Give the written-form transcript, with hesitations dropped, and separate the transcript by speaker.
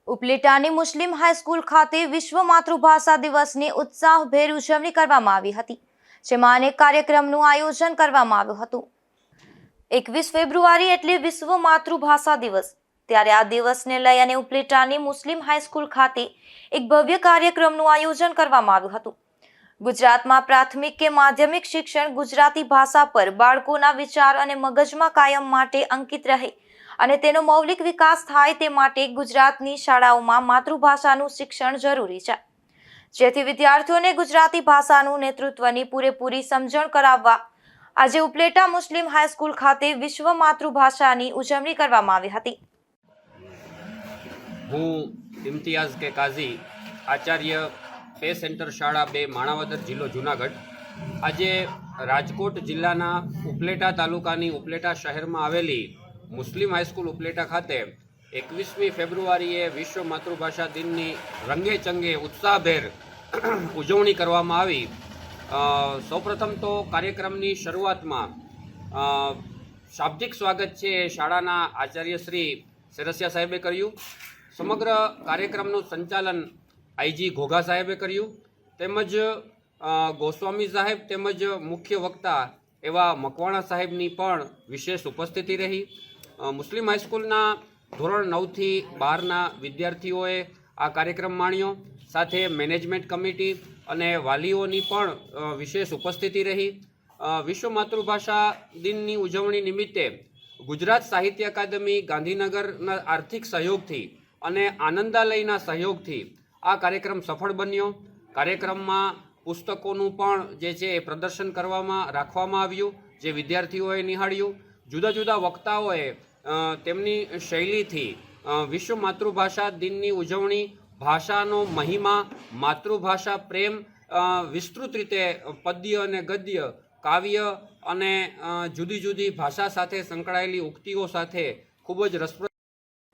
Speaker 1: ઉપલેટાની મુસ્લિમ high school ખાતે વિશ્વ માતૃભાષા દિવસની ઉત્સાહભેર ઉજવણી કરવામાં આવી હતી, જેમાં અનેક કાર્યક્રમનું આયોજન કરવામાં આવ્યું હતું। 21 ફેબ્રુઆરી એટલે વિશ્વ માતૃભાષા દિવસ, ત્યારે આ દિવસને લઈ અને ઉપલેટાની મુસ્લિમ હાઈસ્કૂલ ખાતે એક ભવ્ય કાર્યક્રમનું આયોજન કરવામાં આવ્યું હતું। ગુજરાતમાં પ્રાથમિક કે માધ્યમિક શિક્ષણ ગુજરાતી ભાષા પર બાળકોના વિચાર અને મગજમાં કાયમ માટે અંકિત રહે અને તેનો મૌલિક વિકાસ થાય તે માટે ગુજરાતની શાળાઓમાં માતૃભાષાનું શિક્ષણ જરૂરી છે, જેથી વિદ્યાર્થીઓને ગુજરાતી ભાષાનું નેતૃત્વની પૂરેપૂરી સમજણ કરાવવા આજે ઉપલેટા મુસ્લિમ હાઈસ્કૂલ ખાતે વિશ્વ માતૃભાષાની ઉજવણી કરવામાં આવી હતી।
Speaker 2: હું ઇમ્તિયાઝ કે કાઝી, આચાર્ય પે સેન્ટર શાળા 2 માણાવદર જિલ્લો જુનાગઢ, આજે રાજકોટ જિલ્લાના ઉપલેટા તાલુકાની ઉપલેટા શહેરમાં આવેલી મુસ્લિમ હાઈસ્કૂલ ઉપલેટા ખાતે 21મી ફેબ્રુઆરીએ વિશ્વ માતૃભાષા દિનની રંગે ચંગે ઉત્સાહભેર ઉજવણી કરવામાં આવી। સૌપ્રથમ તો કાર્યક્રમની શરૂઆતમાં શાબ્દિક સ્વાગત છે એ શાળાના આચાર્ય શ્રી સેરસિયા સાહેબે કર્યું। સમગ્ર કાર્યક્રમનું સંચાલન આઈજી ઘોઘા સાહેબે કર્યું, તેમજ ગોસ્વામી સાહેબ તેમજ મુખ્ય વક્તા એવા મકવાણા સાહેબની પણ વિશેષ ઉપસ્થિતિ રહી। મુસ્લિમ હાઈસ્કૂલના ધોરણ 9થી 12ના વિદ્યાર્થીઓએ આ કાર્યક્રમ માણ્યો, સાથે મેનેજમેન્ટ કમિટી અને વાલીઓની પણ વિશેષ ઉપસ્થિતિ રહી। વિશ્વ માતૃભાષા દિનની ઉજવણી નિમિત્તે ગુજરાત સાહિત્ય અકાદમી ગાંધીનગરના આર્થિક સહયોગથી અને આનંદાલયના સહયોગથી આ કાર્યક્રમ સફળ બન્યો। કાર્યક્રમમાં પુસ્તકોનું પણ જે છે એ પ્રદર્શન રાખવામાં આવ્યું, જે વિદ્યાર્થીઓએ નિહાળ્યું। જુદા જુદા વક્તાઓએ તેમની શૈલીથી વિશ્વ માતૃભાષા દિનની ઉજવણી, ભાષાનો મહિમા, માતૃભાષા પ્રેમ વિસ્તૃત રીતે પદ્ય અને ગદ્ય, કાવ્ય અને જુદી જુદી ભાષા સાથે સંકળાયેલી ઉક્તિઓ સાથે ખૂબ જ રસપ્રદ